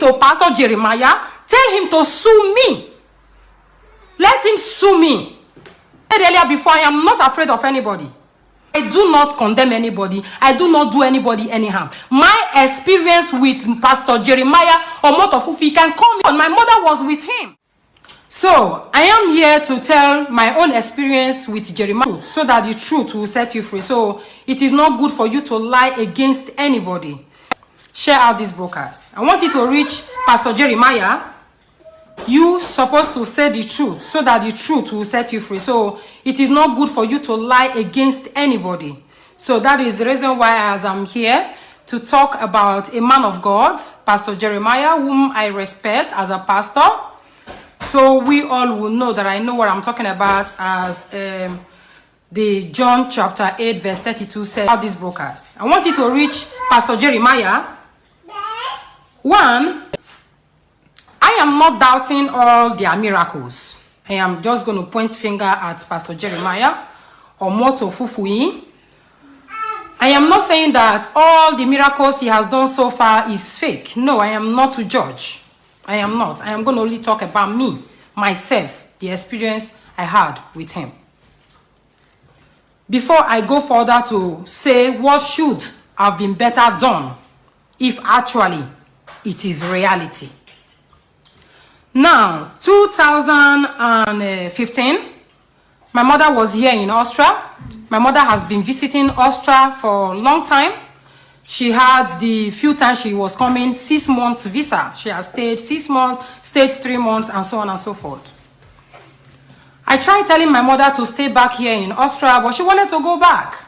to Pastor Jeremiah. Tell him to sue me. Let him sue me. I said earlier before, I am not afraid of anybody. I do not condemn anybody. I do not do anybody any harm. My experience with Pastor Jeremiah Omotofufi can call me on. My mother was with him. So, I am here to tell my own experience with Jeremiah so that the truth will set you free. So, it is not good for you to lie against anybody. Share out this broadcast. I want you to reach Pastor Jeremiah. You supposed to say the truth so that the truth will set you free. So, it is not good for you to lie against anybody. So, that is the reason why as I'm here to talk about a man of God, Pastor Jeremiah, whom I respect as a pastor. So we all will know that I know what I'm talking about as the John chapter 8 verse 32 said about this broadcast. I want you to reach Pastor Jeremiah. One, I am not doubting all their miracles. I am just going to point finger at Pastor Jeremiah or Omotofufi. I am not saying that all the miracles he has done so far is fake. No, I am not to judge. I am not. I am going to only talk about me, myself, the experience I had with him. Before I go further to say what should have been better done if actually it is reality. Now, 2015, my mother was here in Austria. My mother has been visiting Austria for a long time. She had the few times she was coming, 6 months visa. She has stayed 6 months, stayed 3 months, and so on and so forth. I tried telling my mother to stay back here in Austria, but she wanted to go back.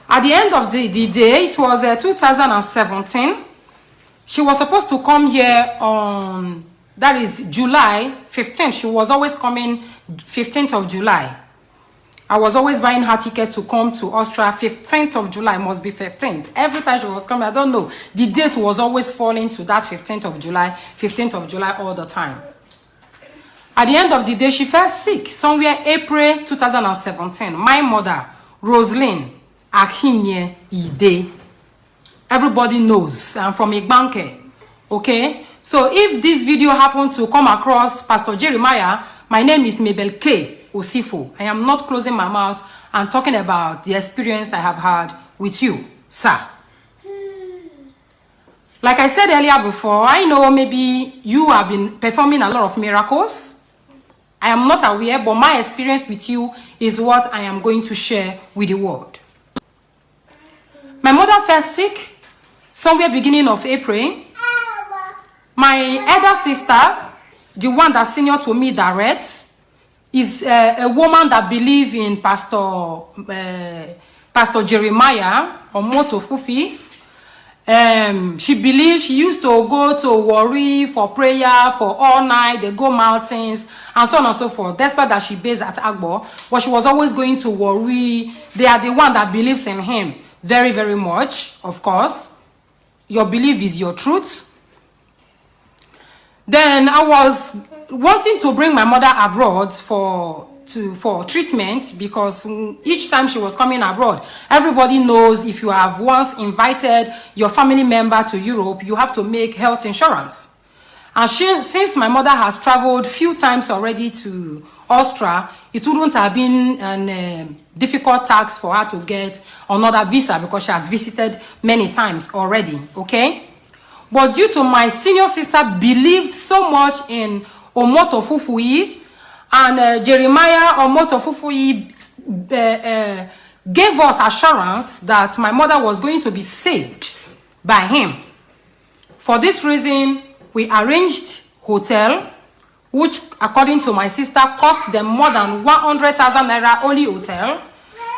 At the end of the day, it was 2017. She was supposed to come here on, that is July 15th. She was always coming 15th of July. I was always buying her ticket to come to Austria. 15th of July must be 15th. Every time she was coming, I don't know. The date was always falling to that 15th of July, 15th of July all the time. At the end of the day, she fell sick. Somewhere April 2017. My mother, Roselyn Akimye Ide. Everybody knows. I'm from Igbanke. Okay? So if this video happened to come across Pastor Jeremiah, my name is Mabel K.O.Sifo. I am not closing my mouth and talking about the experience I have had with you, sir. Like I said earlier before, I know maybe you have been performing a lot of miracles. I am not aware, but my experience with you is what I am going to share with the world. My mother fell sick somewhere beginning of April. My elder sister, the one that's senior to me direct, is a woman that believes in Pastor Jeremiah Omotofufi. She believes she used to go to Warri for prayer for all night. They go mountains and so on and so forth. Despite that she based at Agbo, but she was always going to Warri. They are the one that believes in him very, very much. Of course, your belief is your truth. Then I was wanting to bring my mother abroad for treatment, because each time she was coming abroad, everybody knows if you have once invited your family member to Europe, you have to make health insurance. And since my mother has traveled few times already to Austria, it wouldn't have been a difficult task for her to get another visa, because she has visited many times already, okay? But due to my senior sister believed so much in Omotofufi, and Jeremiah Omotofufi gave us assurance that my mother was going to be saved by him. For this reason, we arranged hotel, which according to my sister cost them more than 100,000 naira only hotel.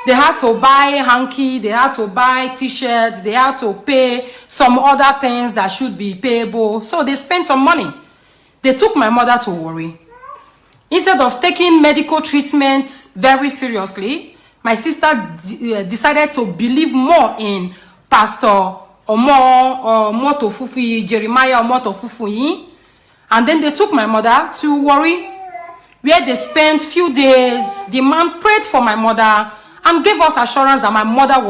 They had to buy hanky, they had to buy t-shirts, they had to pay some other things that should be payable. So they spent some money. They took my mother to Warri. Instead of taking medical treatment very seriously, my sister decided to believe more in Pastor Omotofufi, Jeremiah Omotofufi. And then they took my mother to Warri, where they spent few days. The man prayed for my mother and gave us assurance that my mother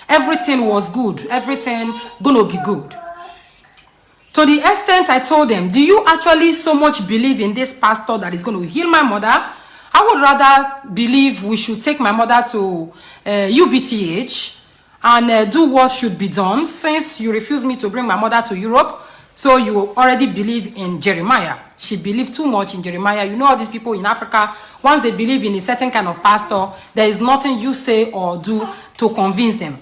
everything was good, everything gonna be good. To the extent I told them, do you actually so much believe in this pastor that is going to heal my mother? I would rather believe we should take my mother to UBTH and do what should be done, since you refused me to bring my mother to Europe. So you already believe in Jeremiah. She believed too much in Jeremiah. You know all these people in Africa, once they believe in a certain kind of pastor, there is nothing you say or do to convince them.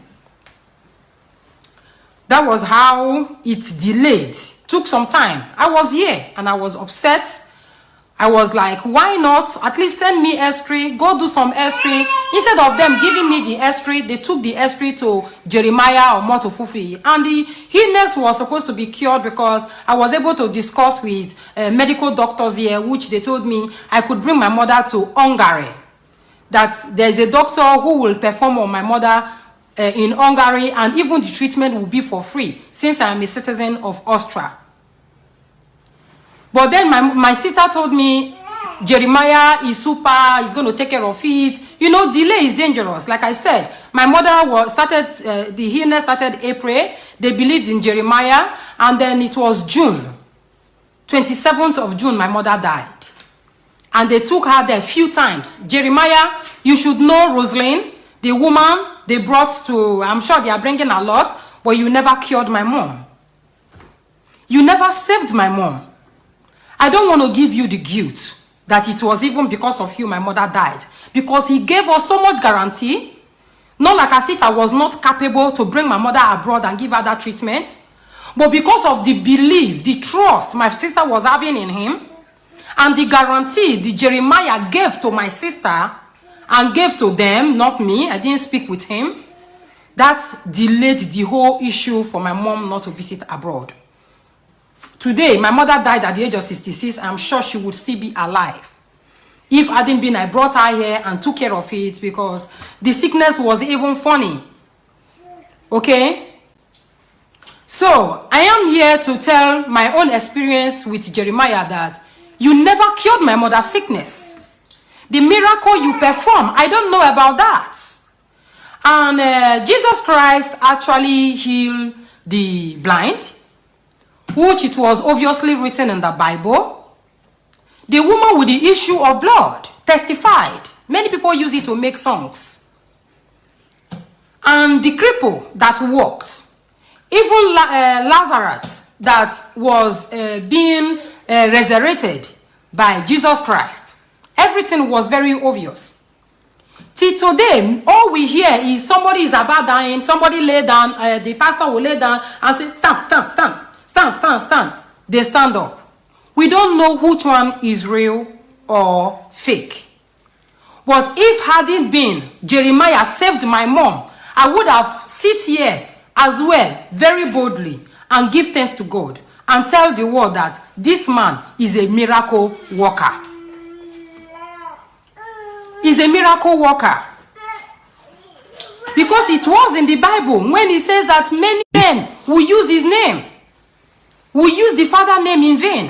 That was how it delayed. Took some time. I was here and I was upset. I was like, why not? At least send me S3, go do some S3. Instead of them giving me the S3, they took the S3 to Jeremiah or Motofufi. And the illness was supposed to be cured because I was able to discuss with medical doctors here, which they told me I could bring my mother to Hungary. That there's a doctor who will perform on my mother in Hungary, and even the treatment will be for free, since I am a citizen of Austria. But then my sister told me, Jeremiah is super, he's going to take care of it. You know, delay is dangerous. Like I said, my mother the illness started April. They believed in Jeremiah, and then it was June. 27th of June, my mother died. And they took her there a few times. Jeremiah, you should know Rosalind, the woman they brought to, I'm sure they are bringing a lot, but you never cured my mom. You never saved my mom. I don't want to give you the guilt that it was even because of you my mother died. Because he gave us so much guarantee. Not like as if I was not capable to bring my mother abroad and give her that treatment. But because of the belief, the trust my sister was having in him, and the guarantee the Jeremiah gave to my sister and gave to them, not me, I didn't speak with him, that delayed the whole issue for my mom not to visit abroad. Today, my mother died at the age of 66. I'm sure she would still be alive. If hadn't been, I brought her here and took care of it, because the sickness was even funny. Okay? So, I am here to tell my own experience with Jeremiah that you never cured my mother's sickness. The miracle you perform, I don't know about that. And Jesus Christ actually healed the blind, which it was obviously written in the Bible. The woman with the issue of blood testified. Many people use it to make songs. And the cripple that walked, even Lazarus that was being resurrected by Jesus Christ. Everything was very obvious. Till today, all we hear is somebody is about dying, somebody lay down, the pastor will lay down and say, stand, stand, stand, stand, stand, stand. They stand up. We don't know which one is real or fake. But if hadn't been Jeremiah saved my mom, I would have sit here as well, very boldly, and give thanks to God and tell the world that this man is a miracle worker. He's a miracle worker. Because it was in the Bible when he says that many men will use his name, will use the Father name in vain.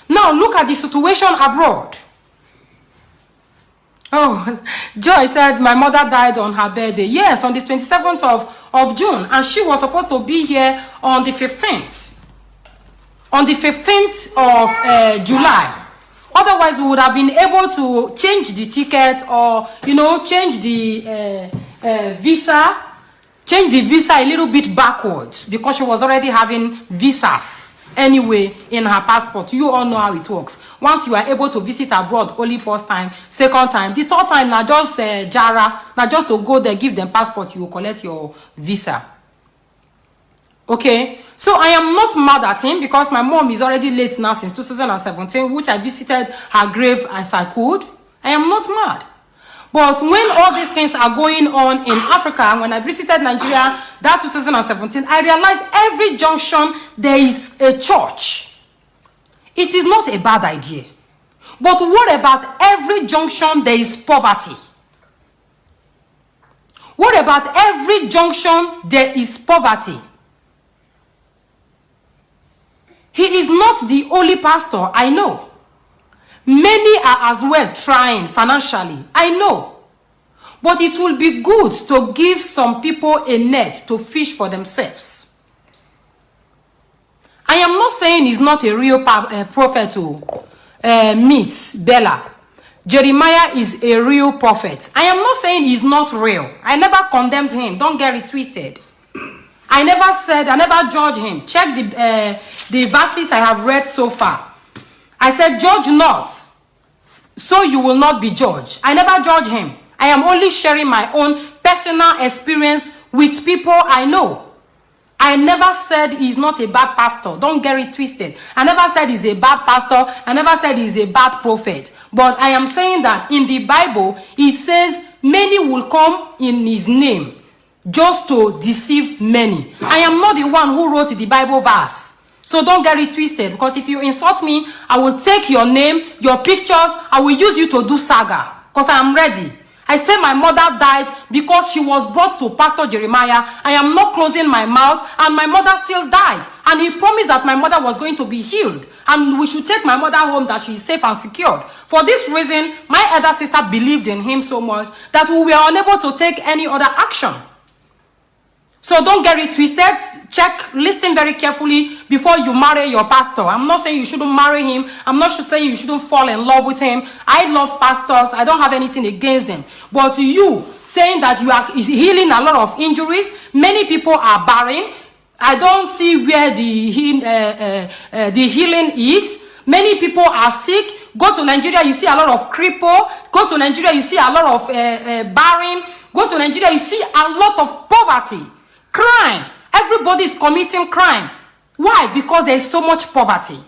Now look at the situation abroad. Oh, Joy said my mother died on her birthday. Yes, on the 27th of June. And she was supposed to be here on the 15th. On the 15th of July. Otherwise, we would have been able to change the ticket or, you know, change the visa. Change the visa a little bit backwards because she was already having visas anyway in her passport. You all know how it works. Once you are able to visit abroad, only first time, second time, the third time, now just Jara, now just to go there, give them passport, you will collect your visa. Okay, so I am not mad at him because my mom is already late now since 2017, which I visited her grave as I could. I am not mad. But when all these things are going on in Africa, when I visited Nigeria, that 2017, I realized every junction there is a church. It is not a bad idea. But what about every junction there is poverty? What about every junction there is poverty? He is not the only pastor, I know. Many are as well trying financially, I know. But it will be good to give some people a net to fish for themselves. I am not saying he's not a real prophet. Meets Bella. Jeremiah is a real prophet. I am not saying he's not real. I never condemned him. Don't get it twisted. I never judged him. Check the verses I have read so far. I said, judge not, so you will not be judged. I never judge him. I am only sharing my own personal experience with people I know. I never said he's not a bad pastor. Don't get it twisted. I never said he's a bad pastor. I never said he's a bad prophet. But I am saying that in the Bible, it says many will come in his name just to deceive many. I am not the one who wrote the Bible verse. So don't get it twisted, because if you insult me, I will take your name, your pictures, I will use you to do saga, because I am ready. I say my mother died because she was brought to Pastor Jeremiah. I am not closing my mouth, and my mother still died. And he promised that my mother was going to be healed, and we should take my mother home, that she is safe and secured. For this reason, my elder sister believed in him so much that we were unable to take any other action. So don't get it twisted. Check, listen very carefully before you marry your pastor. I'm not saying you shouldn't marry him. I'm not saying you shouldn't fall in love with him. I love pastors. I don't have anything against them. But you saying that you are healing a lot of injuries, many people are barren. I don't see where the healing is. Many people are sick. Go to Nigeria, you see a lot of cripple. Go to Nigeria, you see a lot of barren. Go to Nigeria, you see a lot of poverty. Crime. Everybody is committing crime. Why? Because there is so much poverty.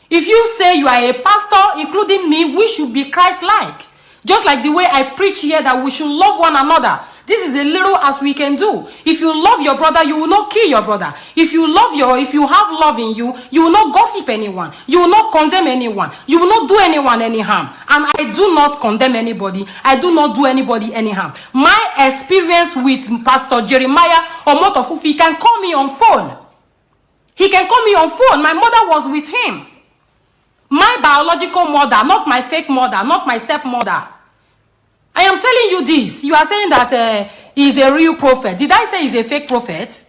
If you say you are a pastor, including me, we should be Christ-like. Just like the way I preach here that we should love one another. This is a little as we can do. If you love your brother, you will not kill your brother. If you have love in you, you will not gossip anyone. You will not condemn anyone. You will not do anyone any harm. And I do not condemn anybody. I do not do anybody any harm. My experience with Pastor Jeremiah or Motofufi, he can call me on phone. He can call me on phone. My mother was with him. My biological mother, not my fake mother, not my stepmother. I am telling you this. You are saying that he's a real prophet. Did I say he's a fake prophet?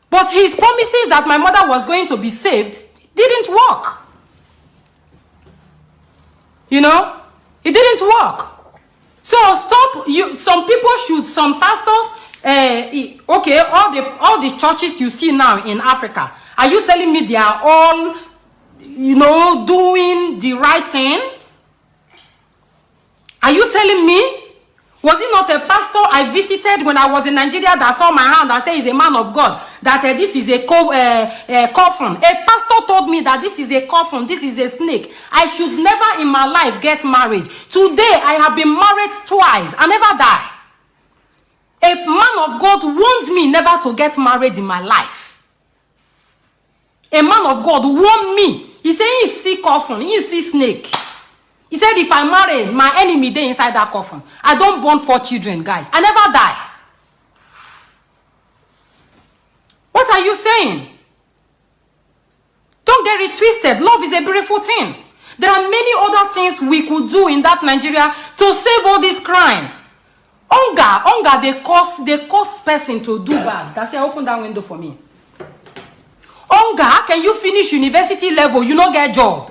But his promises that my mother was going to be saved didn't work. You know? It didn't work. So stop. Some people should, some pastors, okay, all the churches you see now in Africa, are you telling me they are all, you know, doing the right thing? Are you telling me? Was it not a pastor I visited when I was in Nigeria that saw my hand and said he's a man of God? That this is a coffin. A pastor told me that this is a coffin, this is a snake. I should never in my life get married. Today I have been married twice. I never die. A man of God warned me never to get married in my life. A man of God warned me. He said he see coffin, he see snake. He said, if I marry, my enemy, they inside that coffin. I don't born 4 children, guys. I never die. What are you saying? Don't get it twisted. Love is a beautiful thing. There are many other things we could do in that Nigeria to save all this crime. Hunger, they cause person to do bad. That's it. Open that window for me. Hunger, how can you finish university level? You don't get job.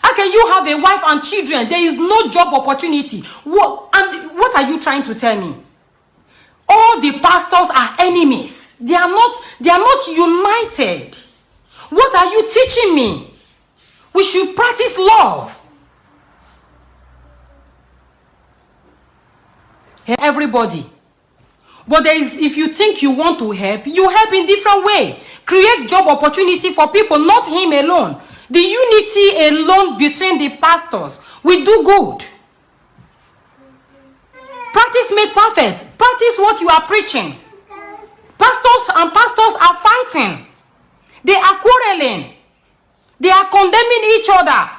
How can you have a wife and children? There is no job opportunity. What are you trying to tell me? All the pastors are enemies. They are not united. What are you teaching me? We should practice love. Everybody. But if you think you want to help, you help in different way. Create job opportunity for people, not him alone. The unity alone between the pastors will do good. Practice make perfect. Practice what you are preaching. Pastors are fighting. They are quarreling. They are condemning each other.